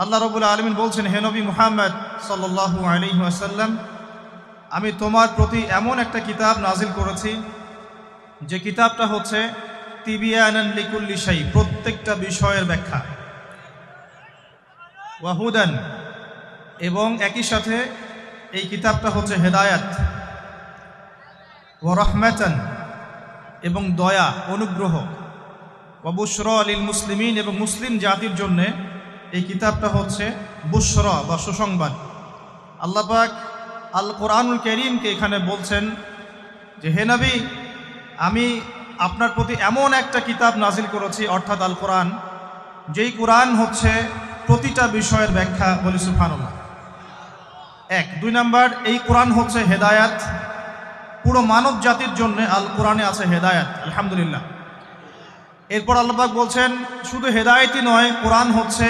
আল্লাহ রাব্বুল আলামিন বলছেন, হে নবী মুহাম্মদ সাল্লাল্লাহু আলাইহি ওয়াসাল্লাম, আমি তোমার প্রতি এমন একটা কিতাব নাজিল করেছি যে কিতাবটা হচ্ছে তিবিয়ানান লিকুল্লি শাই, প্রত্যেকটা বিষয়ের ব্যাখ্যা, ওয়াহুদান, এবং একই সাথে এই কিতাবটা হচ্ছে হেদায়াত, ওয়া রাহমাতান, এবং দয়া অনুগ্রহ, ওয়া বুশরা লিল মুসলিমিন, এবং মুসলিম জাতির জন্য এই কিতাবটা হচ্ছে বুশরা বা সুসংবাদ। আল্লাহ পাক আল কোরআনুল কারীমকে এখানে বলছেন যে হে নবী, আমি আপনার প্রতি এমন একটা কিতাব নাজিল করেছি, অর্থাৎ আল কোরআন, যেই কোরআন হচ্ছে প্রতিটা বিষয়ের ব্যাখ্যা। বলি সুবহানাল্লাহ। এক। দুই নাম্বার, এই কোরআন হচ্ছে হেদায়াত, পুরো মানব জাতির জন্য আল কোরআনে আছে হেদায়াত, আলহামদুলিল্লাহ। এরপর আল্লাহ পাক বলছেন শুধু হেদায়েতই নয়, কোরআন হচ্ছে